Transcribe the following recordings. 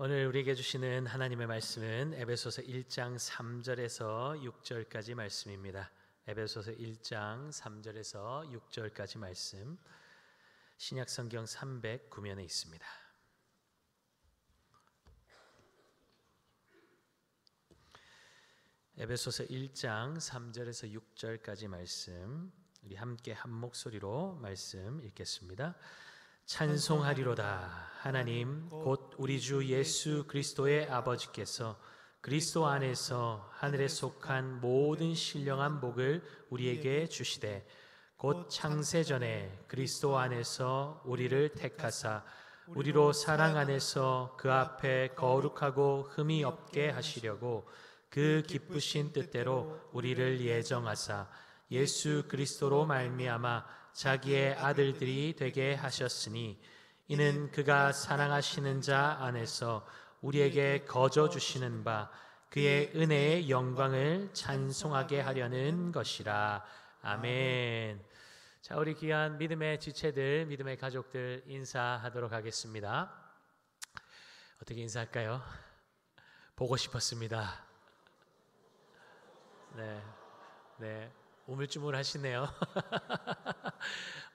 오늘 우리에게 주시는 하나님의 말씀은 에베소서 1장 3절에서 6절까지 말씀입니다. 에베소서 1장 3절에서 6절까지 말씀, 신약성경 309면에 있습니다. 에베소서 1장 3절에서 6절까지 말씀, 우리 함께 한 목소리로 말씀 읽겠습니다. 찬송하리로다. 하나님 곧 우리 주 예수 그리스도의 아버지께서 그리스도 안에서 하늘에 속한 모든 신령한 복을 우리에게 주시되 곧 창세전에 그리스도 안에서 우리를 택하사 우리로 사랑 안에서 그 앞에 거룩하고 흠이 없게 하시려고 그 기쁘신 뜻대로 우리를 예정하사 예수 그리스도로 말미암아 자기의 아들들이 되게 하셨으니 이는 그가 사랑하시는 자 안에서 우리에게 거저 주시는 바 그의 은혜의 영광을 찬송하게 하려는 것이라. 아멘. 자, 우리 귀한 믿음의 지체들, 믿음의 가족들 인사하도록 하겠습니다. 어떻게 인사할까요? 보고 싶었습니다. 네. 우물쭈물하시네요.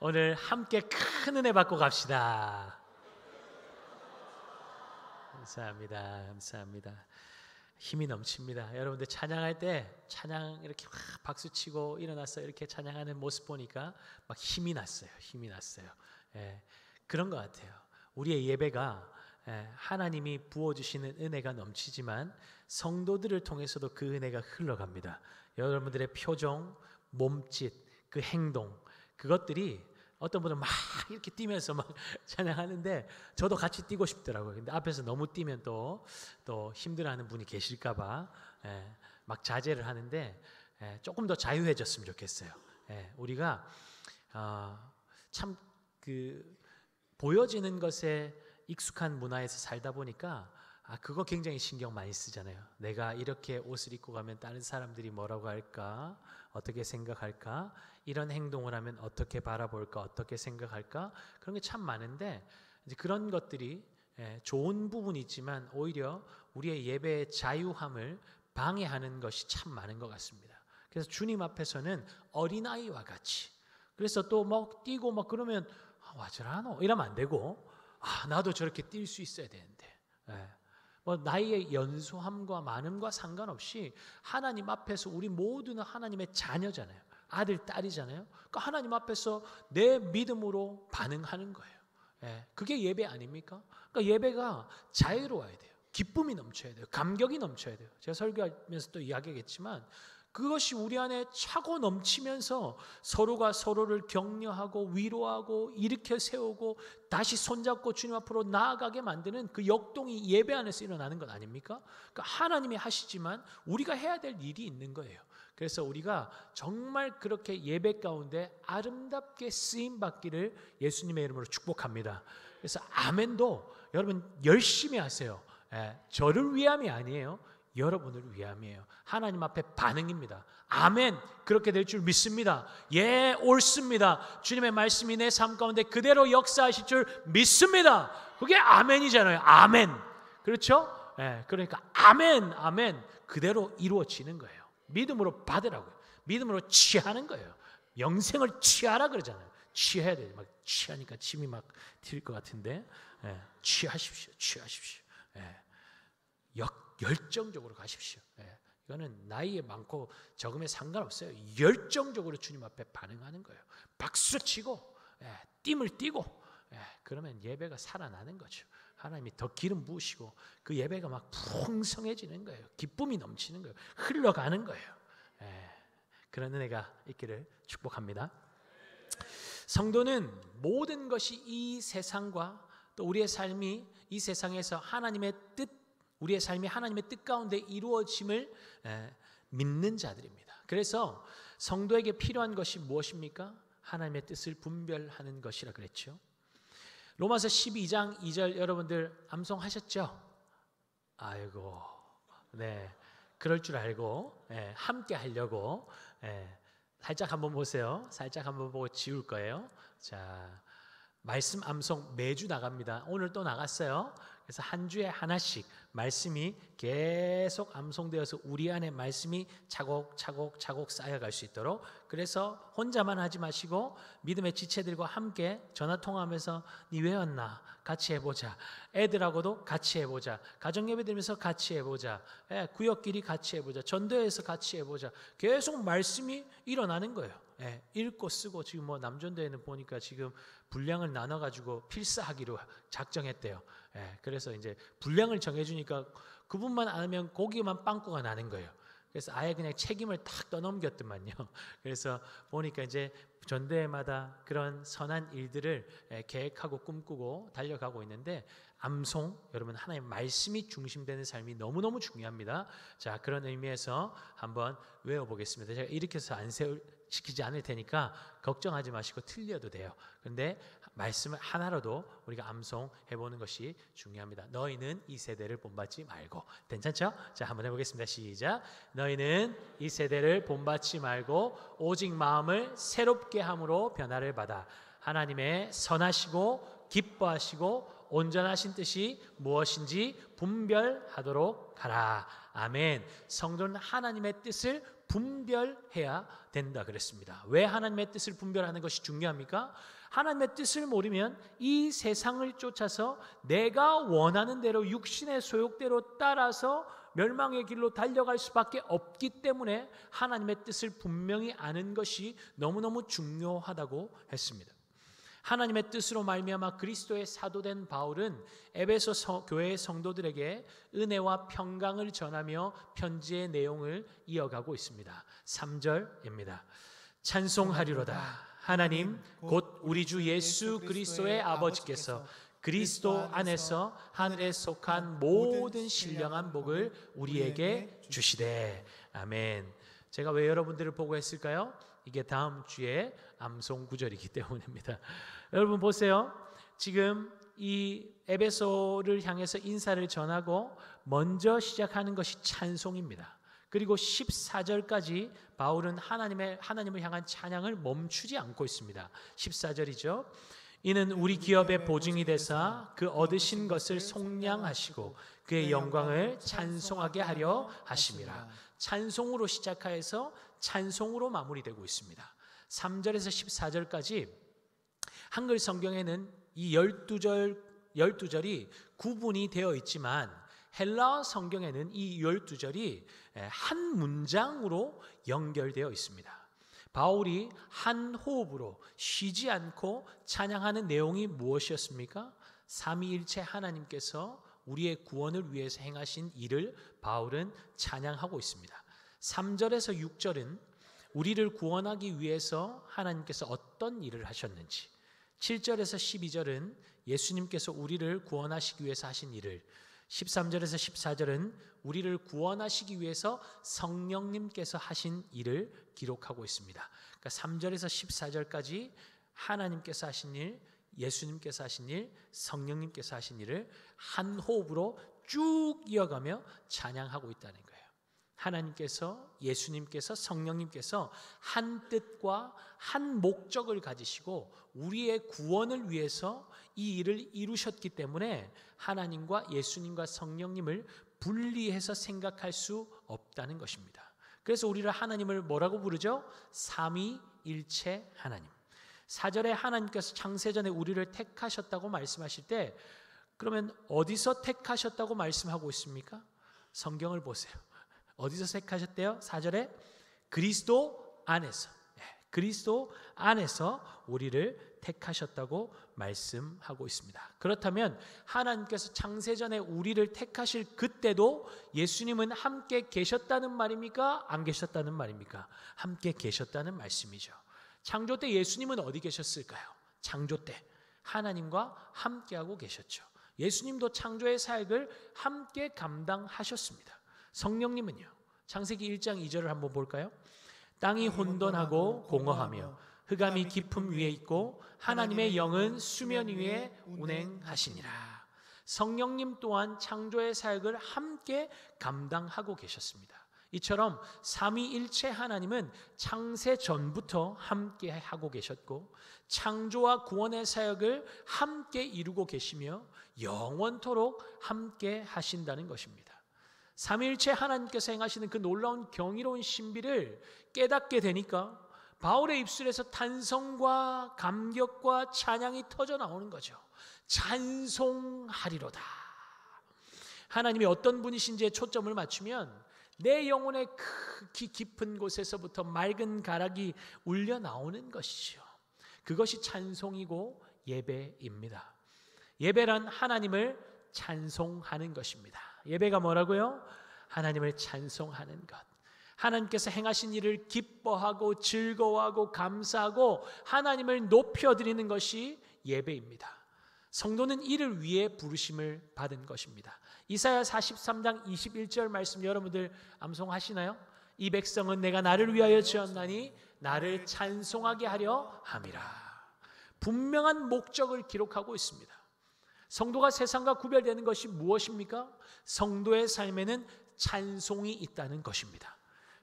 오늘 함께 큰 은혜 받고 갑시다. 감사합니다. 힘이 넘칩니다. 여러분들 찬양할 때 찬양 이렇게 막 박수치고 일어나서 이렇게 찬양하는 모습 보니까 막 힘이 났어요. 예, 그런 것 같아요. 우리의 예배가 하나님이 부어주시는 은혜가 넘치지만 성도들을 통해서도 그 은혜가 흘러갑니다. 여러분들의 표정, 몸짓, 그 행동, 그것들이 어떤 분은 막 이렇게 뛰면서 막 찬양하는데 저도 같이 뛰고 싶더라고요. 근데 앞에서 너무 뛰면 또 힘들어하는 분이 계실까봐 막 자제를 하는데 조금 더 자유해졌으면 좋겠어요. 우리가 참 그 보여지는 것에 익숙한 문화에서 살다 보니까 그거 굉장히 신경 많이 쓰잖아요. 내가 이렇게 옷을 입고 가면 다른 사람들이 뭐라고 할까? 어떻게 생각할까? 이런 행동을 하면 어떻게 바라볼까? 어떻게 생각할까? 그런 게 참 많은데 이제 그런 것들이 좋은 부분이 있지만 오히려 우리의 예배의 자유함을 방해하는 것이 참 많은 것 같습니다. 그래서 주님 앞에서는 어린아이와 같이, 그래서 또 막 뛰고 막 그러면 와 저러노 이러면 안 되고 나도 저렇게 뛸 수 있어야 되는데 뭐 나이의 연소함과 많음과 상관없이 하나님 앞에서 우리 모두는 하나님의 자녀잖아요. 아들, 딸이잖아요. 그러니까 하나님 앞에서 내 믿음으로 반응하는 거예요. 그게 예배 아닙니까? 그러니까 예배가 자유로워야 돼요. 기쁨이 넘쳐야 돼요. 감격이 넘쳐야 돼요. 제가 설교하면서 또 이야기하겠지만 그것이 우리 안에 차고 넘치면서 서로가 서로를 격려하고 위로하고 일으켜 세우고 다시 손잡고 주님 앞으로 나아가게 만드는 그 역동이 예배 안에서 일어나는 것 아닙니까? 그러니까 하나님이 하시지만 우리가 해야 될 일이 있는 거예요. 그래서 우리가 정말 그렇게 예배 가운데 아름답게 쓰임 받기를 예수님의 이름으로 축복합니다. 그래서 아멘도 여러분 열심히 하세요. 저를 위함이 아니에요. 여러분을 위함이에요. 하나님 앞에 반응입니다. 아멘. 그렇게 될 줄 믿습니다. 예, 옳습니다. 주님의 말씀이 내 삶 가운데 그대로 역사하실 줄 믿습니다. 그게 아멘이잖아요. 아멘. 그렇죠? 그러니까 아멘 그대로 이루어지는 거예요. 믿음으로 받으라고요. 믿음으로 취하는 거예요. 영생을 취하라 그러잖아요. 취해야 돼요. 막 취하니까 침이 막 튈 것 같은데 취하십시오. 열정적으로 가십시오. 이거는 나이에 많고 적음에 상관없어요. 열정적으로 주님 앞에 반응하는 거예요. 박수치고 띠을 띠고 그러면 예배가 살아나는 거죠. 하나님이 더 기름 부으시고 그 예배가 막 풍성해지는 거예요. 기쁨이 넘치는 거예요. 흘러가는 거예요. 그런 은혜가 있기를 축복합니다. 성도는 모든 것이 이 세상과 또 우리의 삶이 이 세상에서 하나님의 뜻, 우리의 삶이 하나님의 뜻 가운데 이루어짐을 믿는 자들입니다. 그래서 성도에게 필요한 것이 무엇입니까? 하나님의 뜻을 분별하는 것이라 그랬죠. 로마서 12장 2절 여러분들 암송하셨죠? 아이고, 그럴 줄 알고 함께 하려고 살짝 한번 보세요. 살짝 한번 보고 지울 거예요. 자, 말씀 암송 매주 나갑니다. 오늘 또 나갔어요. 그래서 한 주에 하나씩 말씀이 계속 암송되어서 우리 안에 말씀이 차곡차곡 쌓여갈 수 있도록, 그래서 혼자만 하지 마시고 믿음의 지체들과 함께 전화통화하면서 니 외웠나? 같이 해보자. 애들하고도 같이 해보자. 가정예배 드리면서 같이 해보자. 구역끼리 같이 해보자. 전도회에서 같이 해보자. 계속 말씀이 일어나는 거예요. 읽고 쓰고, 지금 뭐 남전도에는 보니까 지금 분량을 나눠가지고 필사하기로 작정했대요. 그래서 이제 분량을 정해주니까 그분만 안 하면 거기만 빵꾸가 나는 거예요. 그래서 아예 그냥 책임을 탁 떠넘겼더만요. 그래서 보니까 이제 전대마다 그런 선한 일들을 계획하고 꿈꾸고 달려가고 있는데, 암송, 여러분 하나님의 말씀이 중심되는 삶이 너무너무 중요합니다. 자, 그런 의미에서 한번 외워보겠습니다. 제가 이렇게 해서 시키지 않을 테니까 걱정하지 마시고 틀려도 돼요. 그런데 말씀을 하나로도 우리가 암송해보는 것이 중요합니다. 너희는 이 세대를 본받지 말고. 괜찮죠? 자, 한번 해보겠습니다. 시작. 너희는 이 세대를 본받지 말고 오직 마음을 새롭게 함으로 변화를 받아 하나님의 선하시고 기뻐하시고 온전하신 뜻이 무엇인지 분별하도록 하라. 아멘. 성도는 하나님의 뜻을 분별해야 된다 그랬습니다. 왜 하나님의 뜻을 분별하는 것이 중요합니까? 하나님의 뜻을 모르면 이 세상을 쫓아서 내가 원하는 대로 육신의 소욕대로 따라서 멸망의 길로 달려갈 수밖에 없기 때문에 하나님의 뜻을 분명히 아는 것이 너무너무 중요하다고 했습니다. 하나님의 뜻으로 말미암아 그리스도의 사도된 바울은 에베소 교회의 성도들에게 은혜와 평강을 전하며 편지의 내용을 이어가고 있습니다. 3절입니다. 찬송하리로다. 하나님 곧 우리 주 예수 그리스도의 아버지께서 그리스도 안에서 하늘에 속한 모든 신령한 복을 우리에게 주시되. 아멘. 제가 왜 여러분들을 보고 했을까요? 이게 다음 주에 암송 구절이기 때문입니다. 여러분 보세요. 지금 이 에베소를 향해서 인사를 전하고 먼저 시작하는 것이 찬송입니다. 그리고 14절까지 바울은 하나님을 향한 찬양을 멈추지 않고 있습니다. 14절이죠. 이는 우리 기업의 보증이 되사 그 얻으신 것을 속량하시고 그의 영광을 찬송하게 하려 하심이라. 찬송으로 시작하여서 찬송으로 마무리되고 있습니다. 3절에서 14절까지 한글 성경에는 이 12절이 구분이 되어 있지만 헬라어 성경에는 이 12절이 한 문장으로 연결되어 있습니다. 바울이 한 호흡으로 쉬지 않고 찬양하는 내용이 무엇이었습니까? 삼위일체 하나님께서 우리의 구원을 위해서 행하신 일을 바울은 찬양하고 있습니다. 3절에서 6절은 우리를 구원하기 위해서 하나님께서 어떤 일을 하셨는지, 7절에서 12절은 예수님께서 우리를 구원하시기 위해서 하신 일을, 13절에서 14절은 우리를 구원하시기 위해서 성령님께서 하신 일을 기록하고 있습니다. 그러니까 3절에서 14절까지 하나님께서 하신 일, 예수님께서 하신 일, 성령님께서 하신 일을 한 호흡으로 쭉 이어가며 찬양하고 있다는 거예요. 하나님께서, 예수님께서, 성령님께서 한 뜻과 한 목적을 가지시고 우리의 구원을 위해서 이 일을 이루셨기 때문에 하나님과 예수님과 성령님을 분리해서 생각할 수 없다는 것입니다. 그래서 우리를 하나님을 뭐라고 부르죠? 삼위일체 하나님. 4절에 하나님께서 창세전에 우리를 택하셨다고 말씀하실 때, 그러면 어디서 택하셨다고 말씀하고 있습니까? 성경을 보세요. 어디서 택하셨대요? 4절에 그리스도 안에서, 그리스도 안에서 우리를 택하셨다고 말씀하고 있습니다. 그렇다면 하나님께서 창세전에 우리를 택하실 그때도 예수님은 함께 계셨다는 말입니까? 안 계셨다는 말입니까? 함께 계셨다는 말씀이죠. 창조 때 예수님은 어디 계셨을까요? 창조 때 하나님과 함께하고 계셨죠. 예수님도 창조의 사역을 함께 감당하셨습니다. 성령님은요? 창세기 1장 2절을 한번 볼까요? 땅이 혼돈하고 공허하며 흑암이 깊음 위에 있고 하나님의 영은 수면 위에 운행하시니라. 성령님 또한 창조의 사역을 함께 감당하고 계셨습니다. 이처럼 삼위일체 하나님은 창세 전부터 함께 하고 계셨고 창조와 구원의 사역을 함께 이루고 계시며 영원토록 함께 하신다는 것입니다. 삼위일체 하나님께서 행하시는 그 놀라운 경이로운 신비를 깨닫게 되니까 바울의 입술에서 탄성과 감격과 찬양이 터져 나오는 거죠. 찬송하리로다. 하나님이 어떤 분이신지에 초점을 맞추면 내 영혼의 깊은 곳에서부터 맑은 가락이 울려 나오는 것이죠. 그것이 찬송이고 예배입니다. 예배란 하나님을 찬송하는 것입니다. 예배가 뭐라고요? 하나님을 찬송하는 것. 하나님께서 행하신 일을 기뻐하고 즐거워하고 감사하고 하나님을 높여드리는 것이 예배입니다. 성도는 이를 위해 부르심을 받은 것입니다. 이사야 43장 21절 말씀 여러분들 암송하시나요? 이 백성은 내가 나를 위하여 지었나니 나를 찬송하게 하려 함이라. 분명한 목적을 기록하고 있습니다. 성도가 세상과 구별되는 것이 무엇입니까? 성도의 삶에는 찬송이 있다는 것입니다.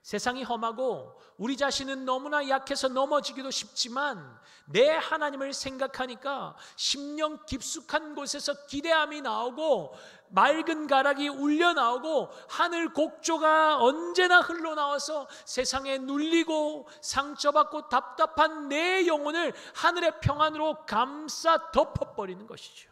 세상이 험하고 우리 자신은 너무나 약해서 넘어지기도 쉽지만 내 하나님을 생각하니까 심령 깊숙한 곳에서 기대함이 나오고 맑은 가락이 울려 나오고 하늘 곡조가 언제나 흘러나와서 세상에 눌리고 상처받고 답답한 내 영혼을 하늘의 평안으로 감싸 덮어버리는 것이죠.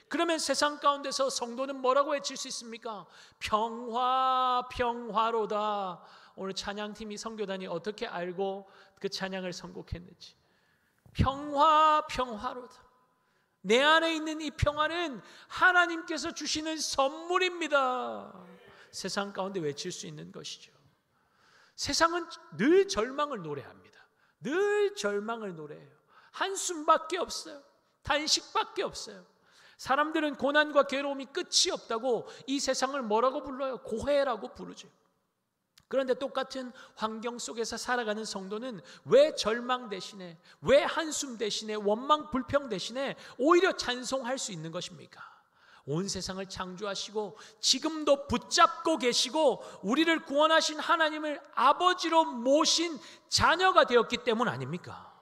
그러면 세상 가운데서 성도는 뭐라고 외칠 수 있습니까? 평화 평화로다. 오늘 찬양팀이 선교단이 어떻게 알고 그 찬양을 선곡했는지. 평화 평화로다. 내 안에 있는 이 평화는 하나님께서 주시는 선물입니다. 세상 가운데 외칠 수 있는 것이죠. 세상은 늘 절망을 노래합니다. 늘 절망을 노래해요. 한숨밖에 없어요. 단식밖에 없어요. 사람들은 고난과 괴로움이 끝이 없다고 이 세상을 뭐라고 불러요? 고해라고 부르죠. 그런데 똑같은 환경 속에서 살아가는 성도는 왜 절망 대신에, 왜 한숨 대신에, 원망 불평 대신에 오히려 찬송할 수 있는 것입니까? 온 세상을 창조하시고 지금도 붙잡고 계시고 우리를 구원하신 하나님을 아버지로 모신 자녀가 되었기 때문 아닙니까?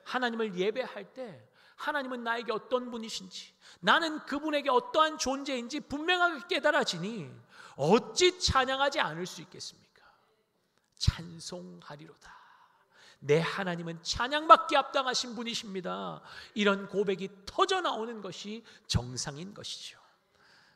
하나님을 예배할 때 하나님은 나에게 어떤 분이신지, 나는 그분에게 어떠한 존재인지 분명하게 깨달아지니 어찌 찬양하지 않을 수 있겠습니까? 찬송하리로다. 내 하나님은 찬양받기 합당하신 분이십니다. 이런 고백이 터져 나오는 것이 정상인 것이죠.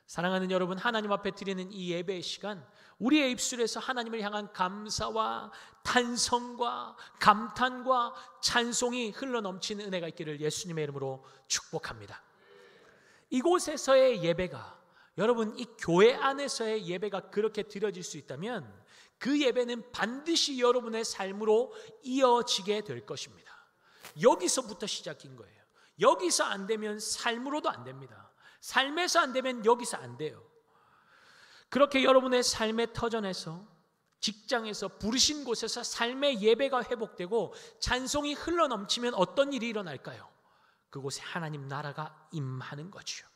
사랑하는 여러분, 하나님 앞에 드리는 이 예배의 시간, 우리의 입술에서 하나님을 향한 감사와 탄성과 감탄과 찬송이 흘러넘치는 은혜가 있기를 예수님의 이름으로 축복합니다. 이곳에서의 예배가, 여러분 이 교회 안에서의 예배가 그렇게 드려질 수 있다면 그 예배는 반드시 여러분의 삶으로 이어지게 될 것입니다. 여기서부터 시작인 거예요. 여기서 안 되면 삶으로도 안 됩니다. 삶에서 안 되면 여기서 안 돼요. 그렇게 여러분의 삶의 터전에서, 직장에서, 부르신 곳에서 삶의 예배가 회복되고 찬송이 흘러넘치면 어떤 일이 일어날까요? 그곳에 하나님 나라가 임하는 거죠.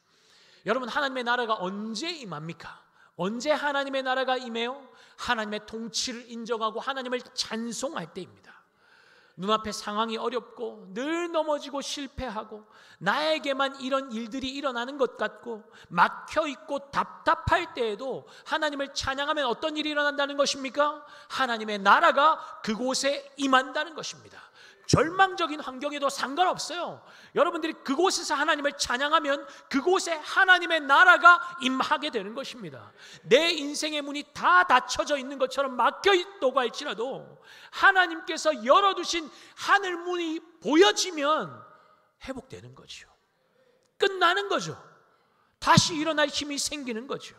여러분, 하나님의 나라가 언제 임합니까? 언제 하나님의 나라가 임해요? 하나님의 통치를 인정하고 하나님을 찬송할 때입니다. 눈앞에 상황이 어렵고 늘 넘어지고 실패하고 나에게만 이런 일들이 일어나는 것 같고 막혀있고 답답할 때에도 하나님을 찬양하면 어떤 일이 일어난다는 것입니까? 하나님의 나라가 그곳에 임한다는 것입니다. 절망적인 환경에도 상관없어요. 여러분들이 그곳에서 하나님을 찬양하면 그곳에 하나님의 나라가 임하게 되는 것입니다. 내 인생의 문이 다 닫혀져 있는 것처럼 막혀 있다고 할지라도 하나님께서 열어두신 하늘 문이 보여지면 회복되는 거죠. 끝나는 거죠. 다시 일어날 힘이 생기는 거죠.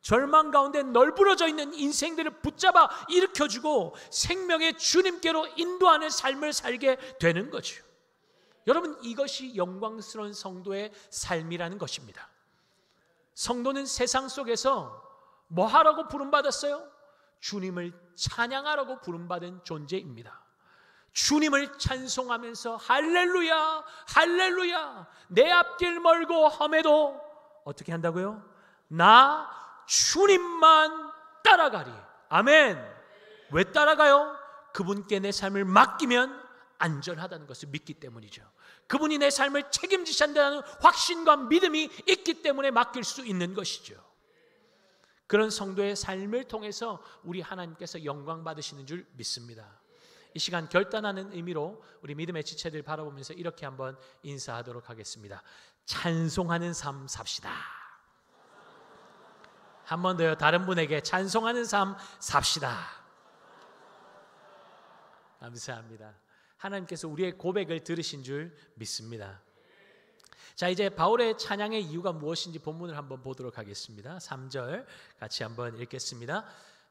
절망 가운데 널브러져 있는 인생들을 붙잡아 일으켜주고 생명의 주님께로 인도하는 삶을 살게 되는 거죠. 여러분, 이것이 영광스러운 성도의 삶이라는 것입니다. 성도는 세상 속에서 뭐 하라고 부름받았어요? 주님을 찬양하라고 부름받은 존재입니다. 주님을 찬송하면서 할렐루야 할렐루야, 내 앞길 멀고 험해도 어떻게 한다고요? 나 주님만 따라가리. 아멘. 왜 따라가요? 그분께 내 삶을 맡기면 안전하다는 것을 믿기 때문이죠. 그분이 내 삶을 책임지신다는 확신과 믿음이 있기 때문에 맡길 수 있는 것이죠. 그런 성도의 삶을 통해서 우리 하나님께서 영광 받으시는 줄 믿습니다. 이 시간 결단하는 의미로 우리 믿음의 지체들 바라보면서 이렇게 한번 인사하도록 하겠습니다. 찬송하는 삶 삽시다. 한 번 더요. 다른 분에게 찬송하는 삶 삽시다. 감사합니다. 하나님께서 우리의 고백을 들으신 줄 믿습니다. 자, 이제 바울의 찬양의 이유가 무엇인지 본문을 한번 보도록 하겠습니다. 3절 같이 한번 읽겠습니다.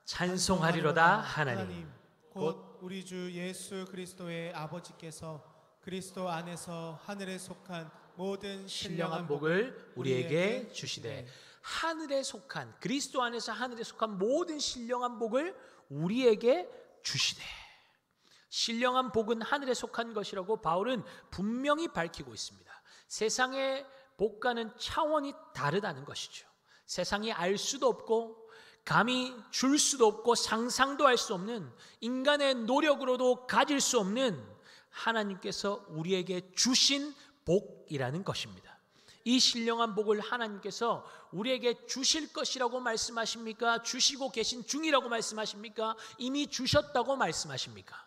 찬송하리로다 하나님 곧 우리 주 예수 그리스도의 아버지께서 그리스도 안에서 하늘에 속한 모든 신령한 복을 우리에게 주시되. 하늘에 속한, 그리스도 안에서 하늘에 속한 모든 신령한 복을 우리에게 주시되. 신령한 복은 하늘에 속한 것이라고 바울은 분명히 밝히고 있습니다. 세상의 복과는 차원이 다르다는 것이죠. 세상이 알 수도 없고 감히 줄 수도 없고 상상도 할 수 없는, 인간의 노력으로도 가질 수 없는 하나님께서 우리에게 주신 복이라는 것입니다. 이 신령한 복을 하나님께서 우리에게 주실 것이라고 말씀하십니까? 주시고 계신 중이라고 말씀하십니까? 이미 주셨다고 말씀하십니까?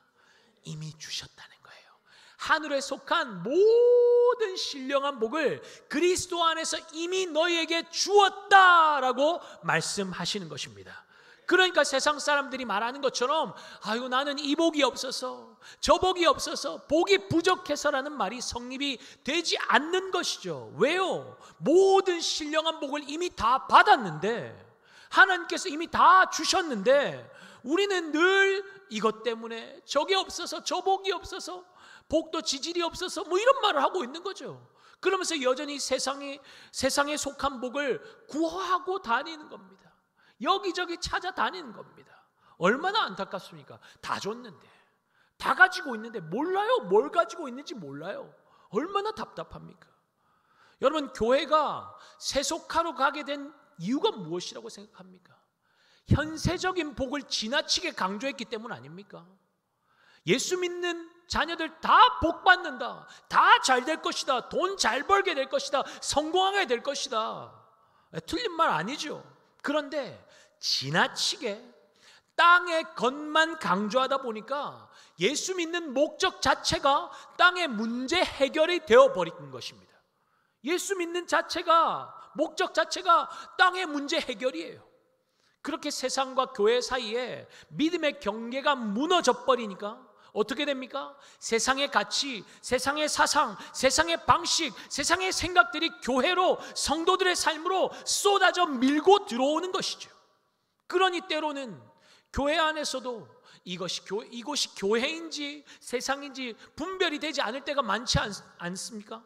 이미 주셨다는 거예요. 하늘에 속한 모든 신령한 복을 그리스도 안에서 이미 너희에게 주었다라고 말씀하시는 것입니다. 그러니까 세상 사람들이 말하는 것처럼 아유 나는 이 복이 없어서 저 복이 없어서 복이 부족해서라는 말이 성립이 되지 않는 것이죠. 왜요? 모든 신령한 복을 이미 다 받았는데, 하나님께서 이미 다 주셨는데 우리는 늘 이것 때문에 저게 없어서 저 복이 없어서 복도 지질이 없어서 뭐 이런 말을 하고 있는 거죠. 그러면서 여전히 세상에 속한 복을 구하고 다니는 겁니다. 여기저기 찾아다니는 겁니다. 얼마나 안타깝습니까? 다 줬는데, 다 가지고 있는데 몰라요. 뭘 가지고 있는지 몰라요. 얼마나 답답합니까? 여러분, 교회가 세속화로 가게 된 이유가 무엇이라고 생각합니까? 현세적인 복을 지나치게 강조했기 때문 아닙니까? 예수 믿는 자녀들 다 복 받는다, 다 잘 될 것이다, 돈 잘 벌게 될 것이다, 성공하게 될 것이다. 틀린 말 아니죠. 그런데 지나치게 땅의 것만 강조하다 보니까 예수 믿는 목적 자체가 땅의 문제 해결이 되어버린 것입니다. 예수 믿는 자체가, 목적 자체가 땅의 문제 해결이에요. 그렇게 세상과 교회 사이에 믿음의 경계가 무너져 버리니까 어떻게 됩니까? 세상의 가치, 세상의 사상, 세상의 방식, 세상의 생각들이 교회로, 성도들의 삶으로 쏟아져 밀고 들어오는 것이죠. 그러니 때로는 교회 안에서도 이곳이 교회인지 세상인지 분별이 되지 않을 때가 많지 않습니까?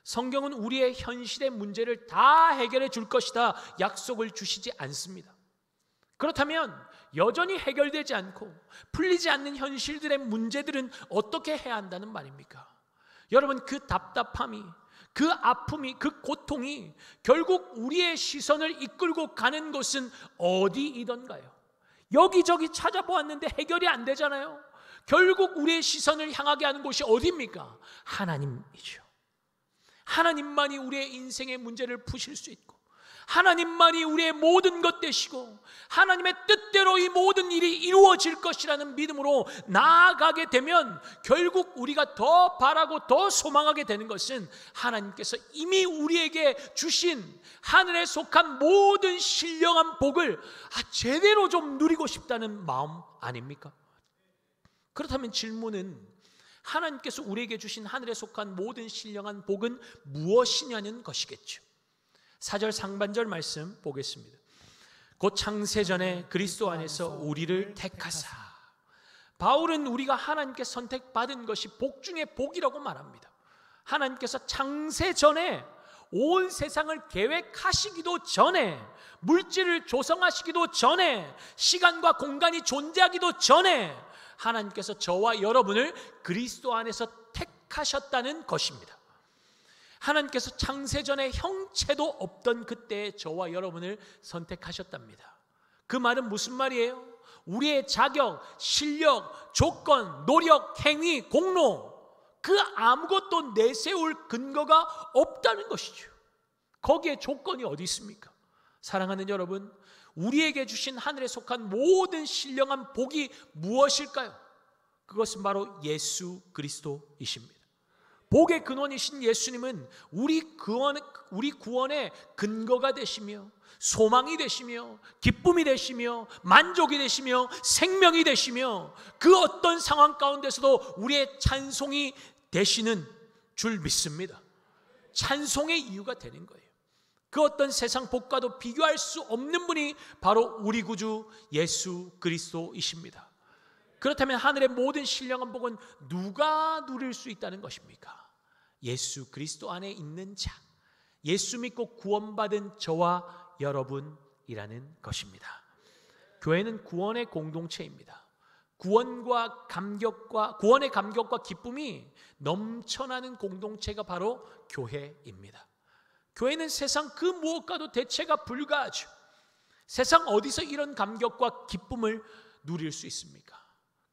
성경은 우리의 현실의 문제를 다 해결해 줄 것이다 약속을 주시지 않습니다. 그렇다면 여전히 해결되지 않고 풀리지 않는 현실들의 문제들은 어떻게 해야 한다는 말입니까? 여러분, 그 답답함이, 그 아픔이, 그 고통이 결국 우리의 시선을 이끌고 가는 곳은 어디이던가요? 여기저기 찾아보았는데 해결이 안 되잖아요. 결국 우리의 시선을 향하게 하는 곳이 어디입니까? 하나님이죠. 하나님만이 우리의 인생의 문제를 푸실 수 있고, 하나님만이 우리의 모든 것 되시고, 하나님의 뜻대로 이 모든 일이 이루어질 것이라는 믿음으로 나아가게 되면 결국 우리가 더 바라고 더 소망하게 되는 것은 하나님께서 이미 우리에게 주신 하늘에 속한 모든 신령한 복을 제대로 좀 누리고 싶다는 마음 아닙니까? 그렇다면 질문은, 하나님께서 우리에게 주신 하늘에 속한 모든 신령한 복은 무엇이냐는 것이겠죠. 4절 상반절 말씀 보겠습니다. 곧 창세전에 그리스도 안에서 우리를 택하사. 바울은 우리가 하나님께 선택받은 것이 복 중에 복이라고 말합니다. 하나님께서 창세전에 온 세상을 계획하시기도 전에, 물질을 조성하시기도 전에, 시간과 공간이 존재하기도 전에 하나님께서 저와 여러분을 그리스도 안에서 택하셨다는 것입니다. 하나님께서 창세전에 형체도 없던 그때에 저와 여러분을 선택하셨답니다. 그 말은 무슨 말이에요? 우리의 자격, 실력, 조건, 노력, 행위, 공로 그 아무것도 내세울 근거가 없다는 것이죠. 거기에 조건이 어디 있습니까? 사랑하는 여러분, 우리에게 주신 하늘에 속한 모든 신령한 복이 무엇일까요? 그것은 바로 예수 그리스도이십니다. 복의 근원이신 예수님은 우리 구원의 근거가 되시며 소망이 되시며 기쁨이 되시며 만족이 되시며 생명이 되시며 그 어떤 상황 가운데서도 우리의 찬송이 되시는 줄 믿습니다. 찬송의 이유가 되는 거예요. 그 어떤 세상 복과도 비교할 수 없는 분이 바로 우리 구주 예수 그리스도이십니다. 그렇다면 하늘의 모든 신령한 복은 누가 누릴 수 있다는 것입니까? 예수 그리스도 안에 있는 자, 예수 믿고 구원받은 저와 여러분이라는 것입니다. 교회는 구원의 공동체입니다. 구원의 감격과 기쁨이 넘쳐나는 공동체가 바로 교회입니다. 교회는 세상 그 무엇과도 대체가 불가하죠. 세상 어디서 이런 감격과 기쁨을 누릴 수 있습니까?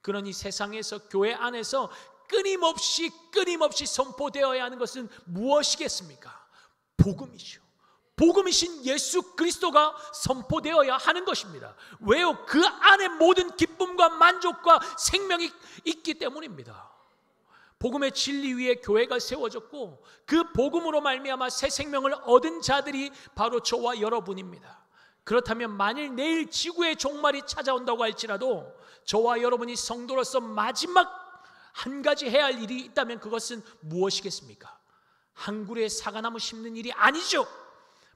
그러니 세상에서 교회 안에서 끊임없이 선포되어야 하는 것은 무엇이겠습니까? 복음이죠. 복음이신 예수 그리스도가 선포되어야 하는 것입니다. 왜요? 그 안에 모든 기쁨과 만족과 생명이 있기 때문입니다. 복음의 진리 위에 교회가 세워졌고 그 복음으로 말미암아 새 생명을 얻은 자들이 바로 저와 여러분입니다. 그렇다면 만일 내일 지구의 종말이 찾아온다고 할지라도 저와 여러분이 성도로서 마지막 한 가지 해야 할 일이 있다면 그것은 무엇이겠습니까? 한 그루의 사과나무 심는 일이 아니죠.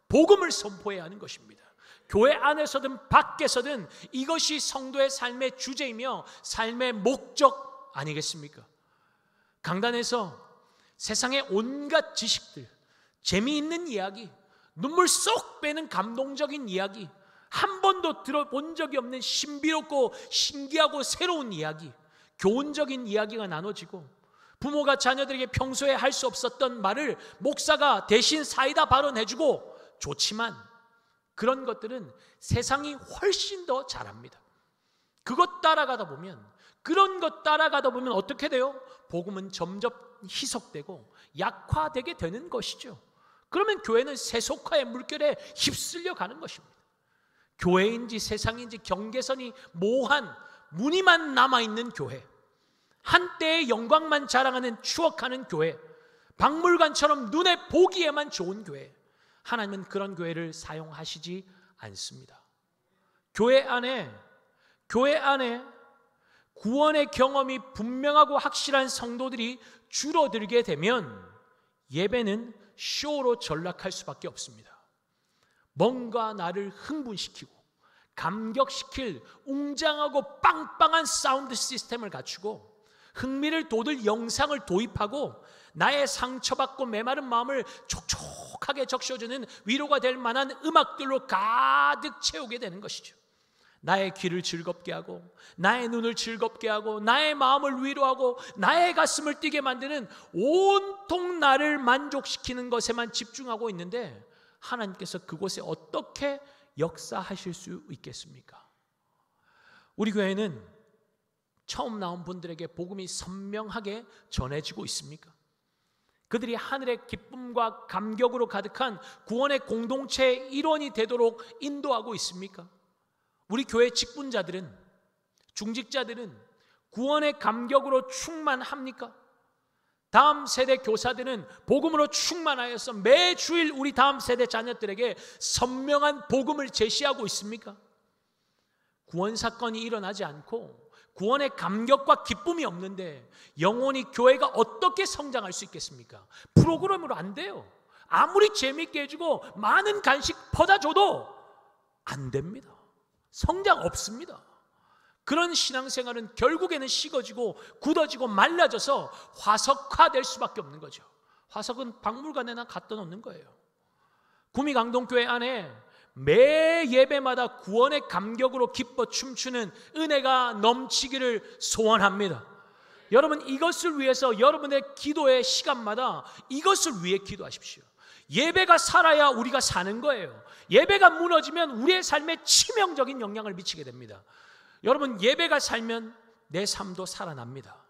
복음을 선포해야 하는 것입니다. 교회 안에서든 밖에서든 이것이 성도의 삶의 주제이며 삶의 목적 아니겠습니까? 강단에서 세상의 온갖 지식들, 재미있는 이야기, 눈물 쏙 빼는 감동적인 이야기, 한 번도 들어본 적이 없는 신비롭고 신기하고 새로운 이야기, 교훈적인 이야기가 나눠지고 부모가 자녀들에게 평소에 할 수 없었던 말을 목사가 대신 사이다 발언해주고 좋지만 그런 것들은 세상이 훨씬 더 잘합니다. 그런 것 따라가다 보면 어떻게 돼요? 복음은 점점 희석되고 약화되게 되는 것이죠. 그러면 교회는 세속화의 물결에 휩쓸려 가는 것입니다. 교회인지 세상인지 경계선이 모호한 무늬만 남아있는 교회, 한때의 영광만 자랑하는 추억하는 교회, 박물관처럼 눈에 보기에만 좋은 교회, 하나님은 그런 교회를 사용하시지 않습니다. 교회 안에 구원의 경험이 분명하고 확실한 성도들이 줄어들게 되면 예배는 쇼로 전락할 수밖에 없습니다. 뭔가 나를 흥분시키고 감격시킬 웅장하고 빵빵한 사운드 시스템을 갖추고 흥미를 돋을 영상을 도입하고 나의 상처받고 메마른 마음을 촉촉하게 적셔주는 위로가 될 만한 음악들로 가득 채우게 되는 것이죠. 나의 귀를 즐겁게 하고 나의 눈을 즐겁게 하고 나의 마음을 위로하고 나의 가슴을 뛰게 만드는 온통 나를 만족시키는 것에만 집중하고 있는데 하나님께서 그곳에 어떻게 역사하실 수 있겠습니까? 우리 교회는 처음 나온 분들에게 복음이 선명하게 전해지고 있습니까? 그들이 하늘의 기쁨과 감격으로 가득한 구원의 공동체의 일원이 되도록 인도하고 있습니까? 우리 교회 직분자들은, 중직자들은 구원의 감격으로 충만합니까? 다음 세대 교사들은 복음으로 충만하여서 매주일 우리 다음 세대 자녀들에게 선명한 복음을 제시하고 있습니까? 구원 사건이 일어나지 않고 구원의 감격과 기쁨이 없는데 영혼이 교회가 어떻게 성장할 수 있겠습니까? 프로그램으로 안 돼요. 아무리 재미있게 해주고 많은 간식 퍼다 줘도 안 됩니다. 성장 없습니다. 그런 신앙생활은 결국에는 식어지고 굳어지고 말라져서 화석화될 수밖에 없는 거죠. 화석은 박물관에나 갖다 놓는 거예요. 구미강동교회 안에 매 예배마다 구원의 감격으로 기뻐 춤추는 은혜가 넘치기를 소원합니다. 여러분, 이것을 위해서 여러분의 기도의 시간마다 이것을 위해 기도하십시오. 예배가 살아야 우리가 사는 거예요. 예배가 무너지면 우리의 삶에 치명적인 영향을 미치게 됩니다. 여러분, 예배가 살면 내 삶도 살아납니다.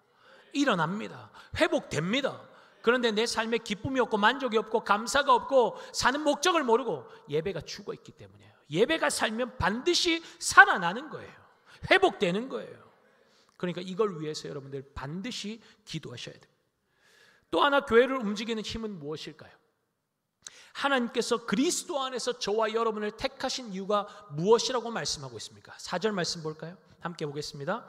일어납니다. 회복됩니다. 그런데 내 삶에 기쁨이 없고 만족이 없고 감사가 없고 사는 목적을 모르고 예배가 죽어 있기 때문이에요. 예배가 살면 반드시 살아나는 거예요. 회복되는 거예요. 그러니까 이걸 위해서 여러분들 반드시 기도하셔야 돼요. 또 하나 교회를 움직이는 힘은 무엇일까요? 하나님께서 그리스도 안에서 저와 여러분을 택하신 이유가 무엇이라고 말씀하고 있습니까? 4절 말씀 볼까요? 함께 보겠습니다.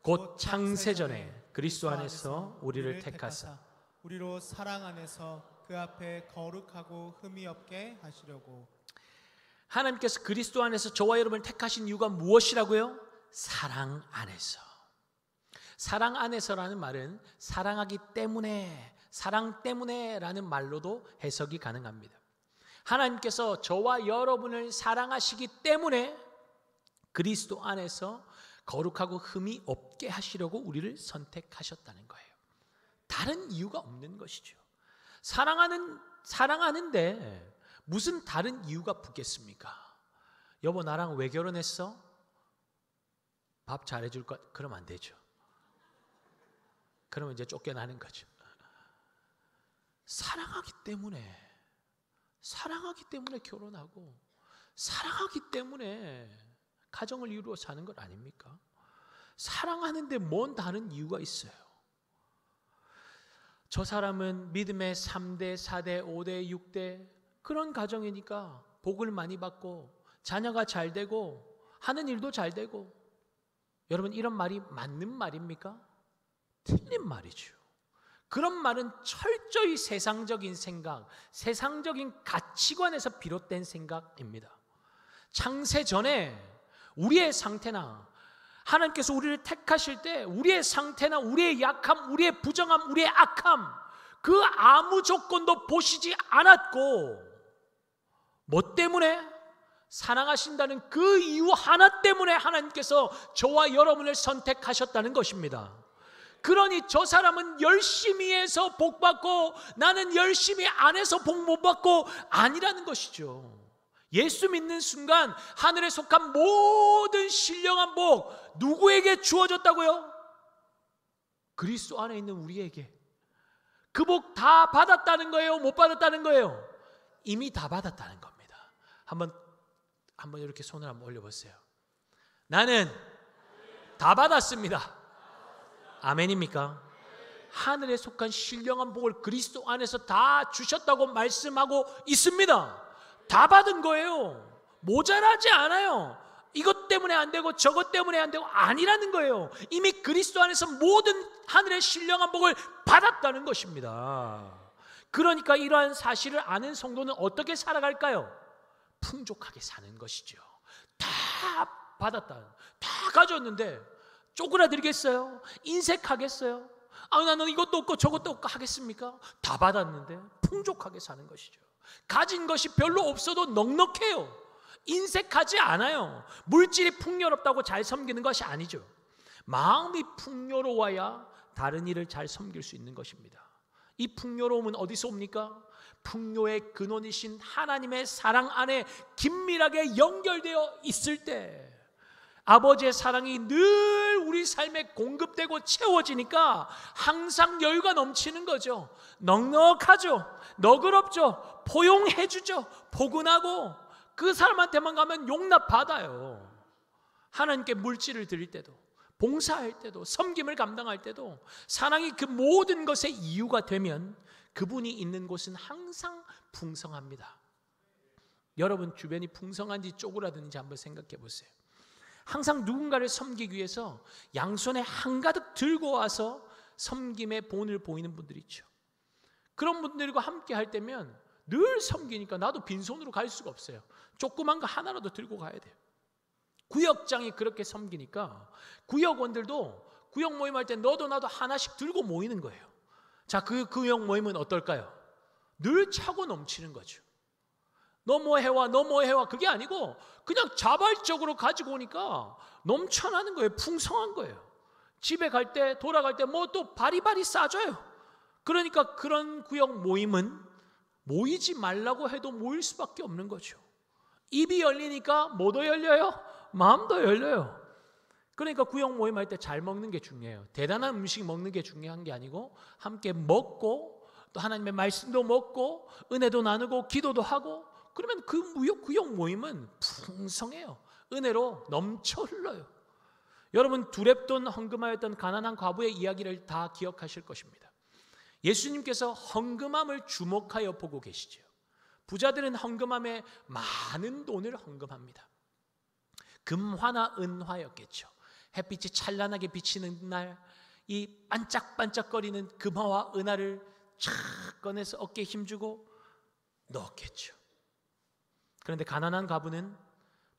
곧 창세전에 그리스도 안에서 우리를 택하사 우리로 사랑 안에서 그 앞에 거룩하고 흠이 없게 하시려고. 하나님께서 그리스도 안에서 저와 여러분을 택하신 이유가 무엇이라고요? 사랑 안에서. 사랑 안에서라는 말은 사랑하기 때문에, 사랑 때문에라는 말로도 해석이 가능합니다. 하나님께서 저와 여러분을 사랑하시기 때문에 그리스도 안에서 거룩하고 흠이 없게 하시려고 우리를 선택하셨다는 거예요. 다른 이유가 없는 것이죠. 사랑하는데 무슨 다른 이유가 붙겠습니까? 여보, 나랑 왜 결혼했어? 밥 잘해줄 것? 그러면 안 되죠. 그러면 이제 쫓겨나는 거죠. 사랑하기 때문에 결혼하고 사랑하기 때문에 가정을 이루어 사는 것 아닙니까? 사랑하는데 뭔 다른 이유가 있어요? 저 사람은 믿음의 3대, 4대, 5대, 6대 그런 가정이니까 복을 많이 받고 자녀가 잘 되고 하는 일도 잘 되고. 여러분, 이런 말이 맞는 말입니까? 틀린 말이죠. 그런 말은 철저히 세상적인 생각, 세상적인 가치관에서 비롯된 생각입니다. 창세 전에 우리의 상태나 하나님께서 우리를 택하실 때 우리의 상태나 우리의 약함, 우리의 부정함, 우리의 악함, 그 아무 조건도 보시지 않았고, 뭐 때문에? 사랑하신다는 그 이유 하나 때문에 하나님께서 저와 여러분을 선택하셨다는 것입니다. 그러니 저 사람은 열심히 해서 복 받고 나는 열심히 안 해서 복 못 받고 아니라는 것이죠. 예수 믿는 순간 하늘에 속한 모든 신령한 복 누구에게 주어졌다고요? 그리스도 안에 있는 우리에게. 그 복 다 받았다는 거예요? 못 받았다는 거예요? 이미 다 받았다는 겁니다. 한번 이렇게 손을 한번 올려보세요. 나는 다 받았습니다. 아멘입니까? 하늘에 속한 신령한 복을 그리스도 안에서 다 주셨다고 말씀하고 있습니다. 다 받은 거예요. 모자라지 않아요. 이것 때문에 안 되고 저것 때문에 안 되고 아니라는 거예요. 이미 그리스도 안에서 모든 하늘의 신령한 복을 받았다는 것입니다. 그러니까 이러한 사실을 아는 성도는 어떻게 살아갈까요? 풍족하게 사는 것이죠. 다 받았다, 다 가졌는데 쪼그라들겠어요? 인색하겠어요? 나는 이것도 없고 저것도 없고 하겠습니까? 다 받았는데 풍족하게 사는 것이죠. 가진 것이 별로 없어도 넉넉해요. 인색하지 않아요. 물질이 풍요롭다고 잘 섬기는 것이 아니죠. 마음이 풍요로워야 다른 일을 잘 섬길 수 있는 것입니다. 이 풍요로움은 어디서 옵니까? 풍요의 근원이신 하나님의 사랑 안에 긴밀하게 연결되어 있을 때 아버지의 사랑이 늘 우리 삶에 공급되고 채워지니까 항상 여유가 넘치는 거죠. 넉넉하죠. 너그럽죠. 포용해주죠. 포근하고 그 사람한테만 가면 용납받아요. 하나님께 물질을 드릴 때도 봉사할 때도 섬김을 감당할 때도 사랑이 그 모든 것의 이유가 되면 그분이 있는 곳은 항상 풍성합니다. 여러분 주변이 풍성한지 쪼그라드는지 한번 생각해 보세요. 항상 누군가를 섬기기 위해서 양손에 한가득 들고 와서 섬김의 본을 보이는 분들이 있죠. 그런 분들과 함께 할 때면 늘 섬기니까 나도 빈손으로 갈 수가 없어요. 조그만 거 하나라도 들고 가야 돼요. 구역장이 그렇게 섬기니까 구역원들도 구역 모임할 때 너도 나도 하나씩 들고 모이는 거예요. 자, 그 구역 모임은 어떨까요? 늘 차고 넘치는 거죠. 너 뭐 해와 너 뭐 해와 그게 아니고 그냥 자발적으로 가지고 오니까 넘쳐나는 거예요. 풍성한 거예요. 집에 갈 때 돌아갈 때 뭐 또 바리바리 싸줘요. 그러니까 그런 구역 모임은 모이지 말라고 해도 모일 수밖에 없는 거죠. 입이 열리니까 뭐도 열려요? 마음도 열려요. 그러니까 구역 모임할 때 잘 먹는 게 중요해요. 대단한 음식 먹는 게 중요한 게 아니고 함께 먹고 또 하나님의 말씀도 먹고 은혜도 나누고 기도도 하고 그러면 그 구역 모임은 풍성해요. 은혜로 넘쳐 흘러요. 여러분 두렙돈 헌금하였던 가난한 과부의 이야기를 다 기억하실 것입니다. 예수님께서 헌금함을 주목하여 보고 계시죠. 부자들은 헌금함에 많은 돈을 헌금합니다. 금화나 은화였겠죠. 햇빛이 찬란하게 비치는 날 이 반짝반짝거리는 금화와 은화를 쫙 꺼내서 어깨에 힘주고 넣었겠죠. 그런데 가난한 과부는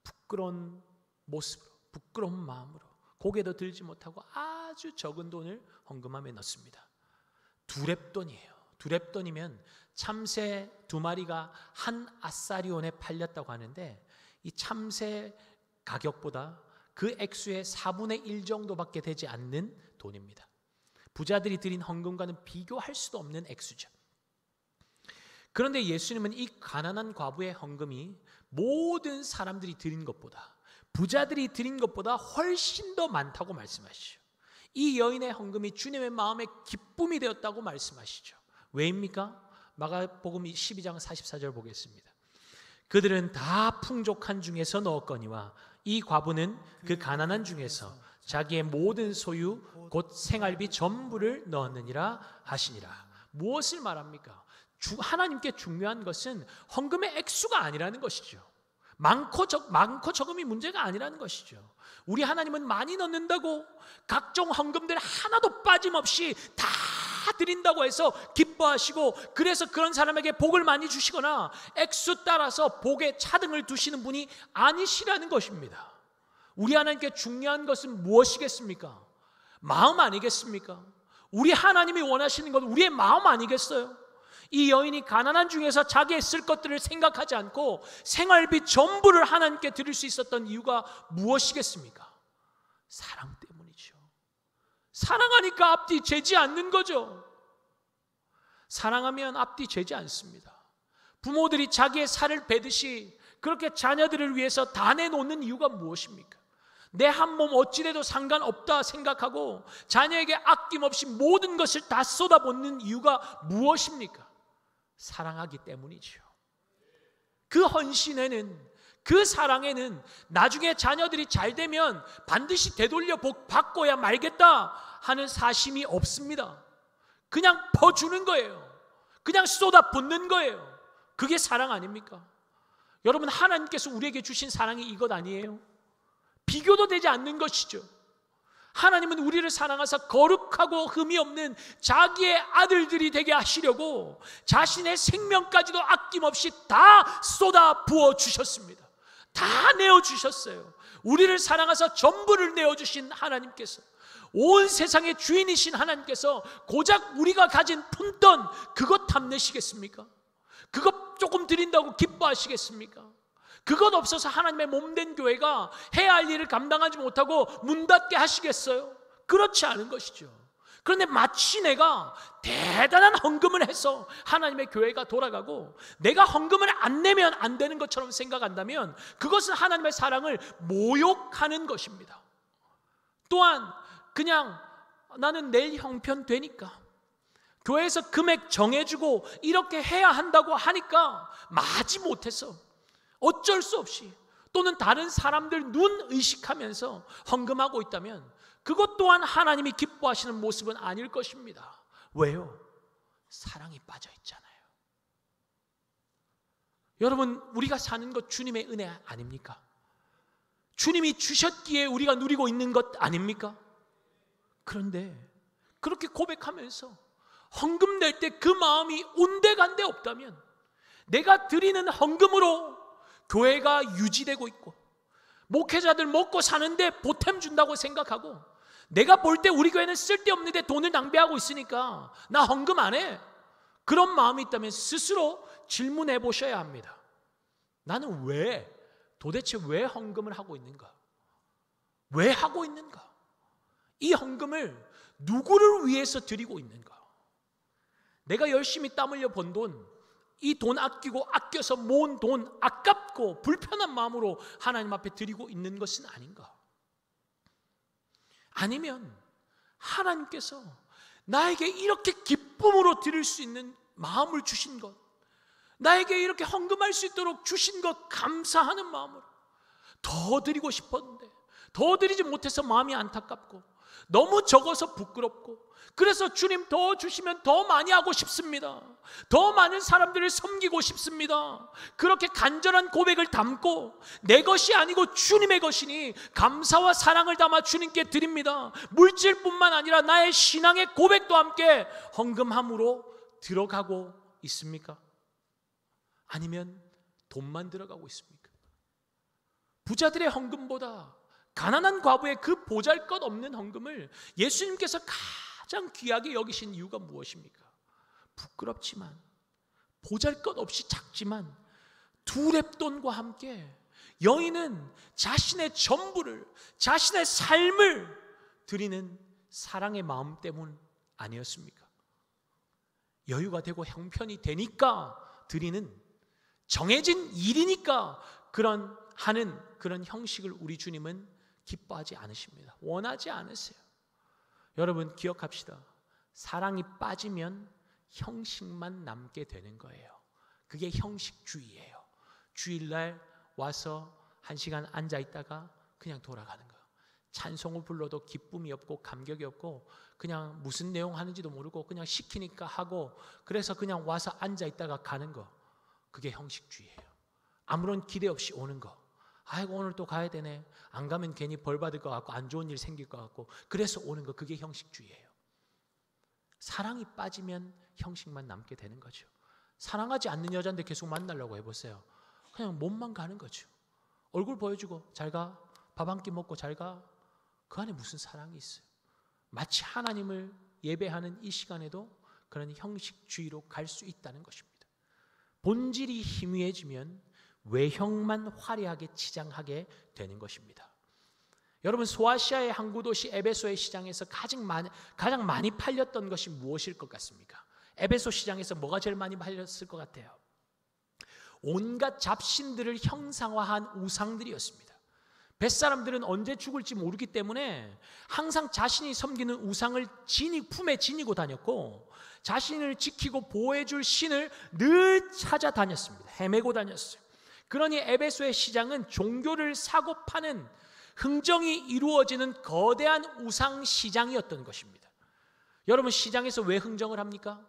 부끄러운 모습으로 부끄러운 마음으로 고개도 들지 못하고 아주 적은 돈을 헌금함에 넣습니다. 두렙돈이에요. 두렙돈이면 참새 2마리가 한 아사리온에 팔렸다고 하는데 이 참새 가격보다 그 액수의 4분의 1 정도밖에 되지 않는 돈입니다. 부자들이 드린 헌금과는 비교할 수도 없는 액수죠. 그런데 예수님은 이 가난한 과부의 헌금이 모든 사람들이 드린 것보다 부자들이 드린 것보다 훨씬 더 많다고 말씀하시죠. 이 여인의 헌금이 주님의 마음에 기쁨이 되었다고 말씀하시죠. 왜입니까? 마가복음 12장 44절 보겠습니다. 그들은 다 풍족한 중에서 넣었거니와 이 과부는 그 가난한 중에서 자기의 모든 소유 곧 생활비 전부를 넣었느니라 하시니라. 무엇을 말합니까? 하나님께 중요한 것은 헌금의 액수가 아니라는 것이죠. 많고 적음이 문제가 아니라는 것이죠. 우리 하나님은 많이 넣는다고 각종 헌금들 하나도 빠짐없이 다 드린다고 해서 기뻐하시고 그래서 그런 사람에게 복을 많이 주시거나 액수 따라서 복에 차등을 두시는 분이 아니시라는 것입니다. 우리 하나님께 중요한 것은 무엇이겠습니까? 마음 아니겠습니까? 우리 하나님이 원하시는 건 우리의 마음 아니겠어요? 이 여인이 가난한 중에서 자기의 쓸 것들을 생각하지 않고 생활비 전부를 하나님께 드릴 수 있었던 이유가 무엇이겠습니까? 사랑 때문이죠. 사랑하니까 앞뒤 재지 않는 거죠. 사랑하면 앞뒤 재지 않습니다. 부모들이 자기의 살을 베듯이 그렇게 자녀들을 위해서 다 내놓는 이유가 무엇입니까? 내 한 몸 어찌돼도 상관없다 생각하고 자녀에게 아낌없이 모든 것을 다 쏟아붓는 이유가 무엇입니까? 사랑하기 때문이죠. 그 헌신에는 그 사랑에는 나중에 자녀들이 잘 되면 반드시 되돌려 복 받고야 말겠다 하는 사심이 없습니다. 그냥 퍼주는 거예요. 그냥 쏟아붓는 거예요. 그게 사랑 아닙니까? 여러분 하나님께서 우리에게 주신 사랑이 이것 아니에요? 비교도 되지 않는 것이죠. 하나님은 우리를 사랑하사 거룩하고 흠이 없는 자기의 아들들이 되게 하시려고 자신의 생명까지도 아낌없이 다 쏟아 부어 주셨습니다. 다 내어주셨어요. 우리를 사랑하사 전부를 내어주신 하나님께서, 온 세상의 주인이신 하나님께서 고작 우리가 가진 푼돈 그것 탐내시겠습니까? 그것 조금 드린다고 기뻐하시겠습니까? 그것 없어서 하나님의 몸된 교회가 해야 할 일을 감당하지 못하고 문 닫게 하시겠어요? 그렇지 않은 것이죠. 그런데 마치 내가 대단한 헌금을 해서 하나님의 교회가 돌아가고 내가 헌금을 안 내면 안 되는 것처럼 생각한다면 그것은 하나님의 사랑을 모욕하는 것입니다. 또한 그냥 나는 내일 형편 되니까 교회에서 금액 정해주고 이렇게 해야 한다고 하니까 마지 못해서 어쩔 수 없이 또는 다른 사람들 눈 의식하면서 헌금하고 있다면 그것 또한 하나님이 기뻐하시는 모습은 아닐 것입니다. 왜요? 사랑이 빠져 있잖아요. 여러분 우리가 사는 것 주님의 은혜 아닙니까? 주님이 주셨기에 우리가 누리고 있는 것 아닙니까? 그런데 그렇게 고백하면서 헌금 낼 때 그 마음이 온데간데 없다면 내가 드리는 헌금으로 교회가 유지되고 있고 목회자들 먹고 사는데 보탬 준다고 생각하고 내가 볼 때 우리 교회는 쓸데없는데 돈을 낭비하고 있으니까 나 헌금 안 해. 그런 마음이 있다면 스스로 질문해 보셔야 합니다. 나는 도대체 왜 헌금을 하고 있는가? 왜 하고 있는가? 이 헌금을 누구를 위해서 드리고 있는가? 내가 열심히 땀 흘려 번 돈 이 돈 아끼고 아껴서 모은 돈 아깝고 불편한 마음으로 하나님 앞에 드리고 있는 것은 아닌가? 아니면 하나님께서 나에게 이렇게 기쁨으로 드릴 수 있는 마음을 주신 것, 나에게 이렇게 헌금할 수 있도록 주신 것 감사하는 마음으로 더 드리고 싶었는데 더 드리지 못해서 마음이 안타깝고 너무 적어서 부끄럽고, 그래서 주님 더 주시면 더 많이 하고 싶습니다. 더 많은 사람들을 섬기고 싶습니다. 그렇게 간절한 고백을 담고 내 것이 아니고 주님의 것이니 감사와 사랑을 담아 주님께 드립니다. 물질뿐만 아니라 나의 신앙의 고백도 함께 헌금함으로 들어가고 있습니까? 아니면 돈만 들어가고 있습니까? 부자들의 헌금보다 가난한 과부의 그 보잘것없는 헌금을 예수님께서 가장 귀하게 여기신 이유가 무엇입니까? 부끄럽지만, 보잘것없이 작지만 두 렙돈과 함께 여인은 자신의 전부를, 자신의 삶을 드리는 사랑의 마음 때문 아니었습니까? 여유가 되고 형편이 되니까 드리는, 정해진 일이니까 하는 그런 형식을 우리 주님은 기뻐하지 않으십니다. 원하지 않으세요. 여러분 기억합시다. 사랑이 빠지면 형식만 남게 되는 거예요. 그게 형식주의예요. 주일날 와서 1시간 앉아 있다가 그냥 돌아가는 거예요. 찬송을 불러도 기쁨이 없고 감격이 없고 그냥 무슨 내용 하는지도 모르고 그냥 시키니까 하고, 그래서 그냥 와서 앉아 있다가 가는 거, 그게 형식주의예요. 아무런 기대 없이 오는 거. 아이고 오늘 또 가야 되네. 안 가면 괜히 벌 받을 것 같고 안 좋은 일 생길 것 같고 그래서 오는 거, 그게 형식주의예요. 사랑이 빠지면 형식만 남게 되는 거죠. 사랑하지 않는 여자인데 계속 만나려고 해보세요. 그냥 몸만 가는 거죠. 얼굴 보여주고 잘 가, 밥 한 끼 먹고 잘 가. 그 안에 무슨 사랑이 있어요? 마치 하나님을 예배하는 이 시간에도 그런 형식주의로 갈 수 있다는 것입니다. 본질이 희미해지면 외형만 화려하게 치장하게 되는 것입니다. 여러분 소아시아의 항구 도시 에베소의 시장에서 가장 많이 팔렸던 것이 무엇일 것 같습니까? 에베소 시장에서 뭐가 제일 많이 팔렸을 것 같아요? 온갖 잡신들을 형상화한 우상들이었습니다. 뱃사람들은 언제 죽을지 모르기 때문에 항상 자신이 섬기는 우상을 품에 지니고 다녔고, 자신을 지키고 보호해줄 신을 늘 찾아다녔습니다. 헤매고 다녔어요. 그러니 에베소의 시장은 종교를 사고 파는 흥정이 이루어지는 거대한 우상 시장이었던 것입니다. 여러분 시장에서 왜 흥정을 합니까?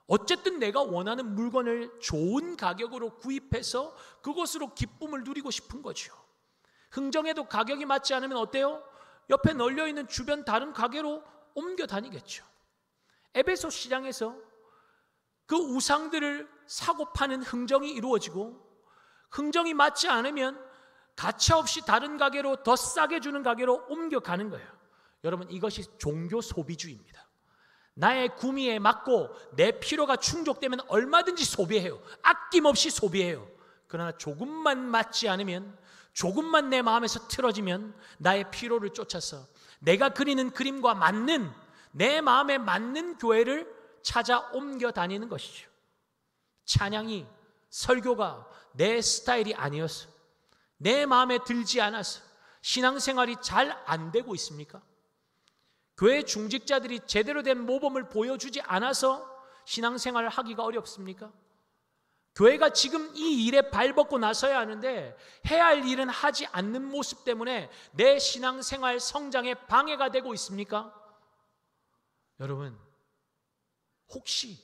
어쨌든 내가 원하는 물건을 좋은 가격으로 구입해서 그것으로 기쁨을 누리고 싶은 거죠. 흥정에도 가격이 맞지 않으면 어때요? 옆에 널려있는 주변 다른 가게로 옮겨 다니겠죠. 에베소 시장에서 그 우상들을 사고 파는 흥정이 이루어지고, 흥정이 맞지 않으면 가차없이 다른 가게로, 더 싸게 주는 가게로 옮겨가는 거예요. 여러분 이것이 종교 소비주의입니다. 나의 구미에 맞고 내 필요가 충족되면 얼마든지 소비해요. 아낌없이 소비해요. 그러나 조금만 맞지 않으면, 조금만 내 마음에서 틀어지면 나의 필요를 쫓아서 내가 그리는 그림과 맞는, 내 마음에 맞는 교회를 찾아 옮겨 다니는 것이죠. 찬양이, 설교가 내 스타일이 아니어서, 내 마음에 들지 않아서 신앙생활이 잘 안 되고 있습니까? 교회 중직자들이 제대로 된 모범을 보여주지 않아서 신앙생활을 하기가 어렵습니까? 교회가 지금 이 일에 발벗고 나서야 하는데 해야 할 일은 하지 않는 모습 때문에 내 신앙생활 성장에 방해가 되고 있습니까? 여러분 혹시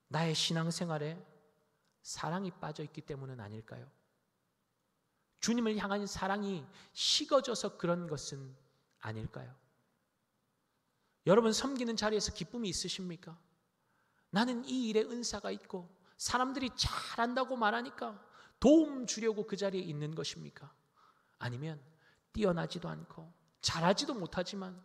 나의 신앙생활에 사랑이 빠져있기 때문은 아닐까요? 주님을 향한 사랑이 식어져서 그런 것은 아닐까요? 여러분 섬기는 자리에서 기쁨이 있으십니까? 나는 이 일에 은사가 있고 사람들이 잘한다고 말하니까 도움 주려고 그 자리에 있는 것입니까? 아니면 뛰어나지도 않고 잘하지도 못하지만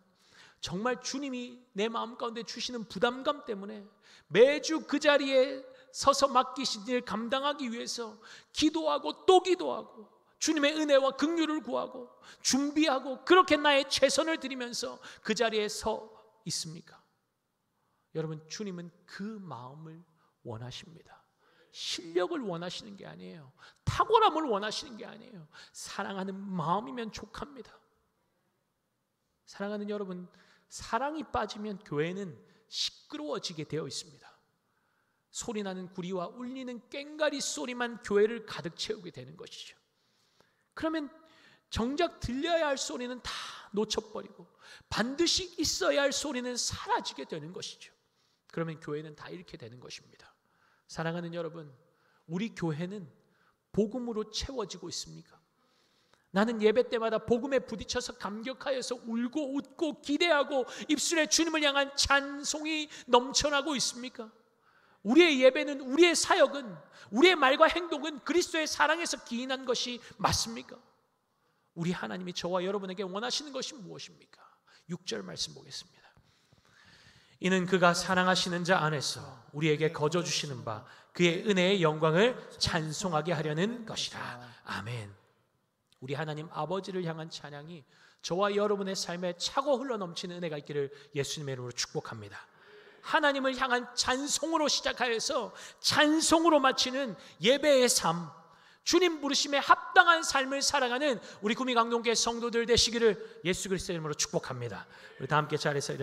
정말 주님이 내 마음 가운데 주시는 부담감 때문에 매주 그 자리에 서서 맡기신 일 감당하기 위해서 기도하고 또 기도하고 주님의 은혜와 긍휼을 구하고 준비하고 그렇게 나의 최선을 드리면서 그 자리에 서 있습니까? 여러분, 주님은 그 마음을 원하십니다. 실력을 원하시는 게 아니에요. 탁월함을 원하시는 게 아니에요. 사랑하는 마음이면 족합니다. 사랑하는 여러분, 사랑이 빠지면 교회는 시끄러워지게 되어 있습니다. 소리나는 구리와 울리는 꽹과리 소리만 교회를 가득 채우게 되는 것이죠. 그러면 정작 들려야 할 소리는 다 놓쳐버리고 반드시 있어야 할 소리는 사라지게 되는 것이죠. 그러면 교회는 다 이렇게 되는 것입니다. 사랑하는 여러분, 우리 교회는 복음으로 채워지고 있습니까? 나는 예배 때마다 복음에 부딪혀서 감격하여서 울고 웃고 기대하고 입술에 주님을 향한 찬송이 넘쳐나고 있습니까? 우리의 예배는, 우리의 사역은, 우리의 말과 행동은 그리스도의 사랑에서 기인한 것이 맞습니까? 우리 하나님이 저와 여러분에게 원하시는 것이 무엇입니까? 6절 말씀 보겠습니다. 이는 그가 사랑하시는 자 안에서 우리에게 거저 주시는 바 그의 은혜의 영광을 찬송하게 하려는 것이라. 아멘. 우리 하나님 아버지를 향한 찬양이 저와 여러분의 삶에 차고 흘러넘치는 은혜가 있기를 예수님의 이름으로 축복합니다. 하나님을 향한 찬송으로 시작하여서 찬송으로 마치는 예배의 삶, 주님 부르심에 합당한 삶을 살아가는 우리 구미강동교회 성도들 되시기를 예수 그리스도의 이름으로 축복합니다. 우리 다 함께 자리에서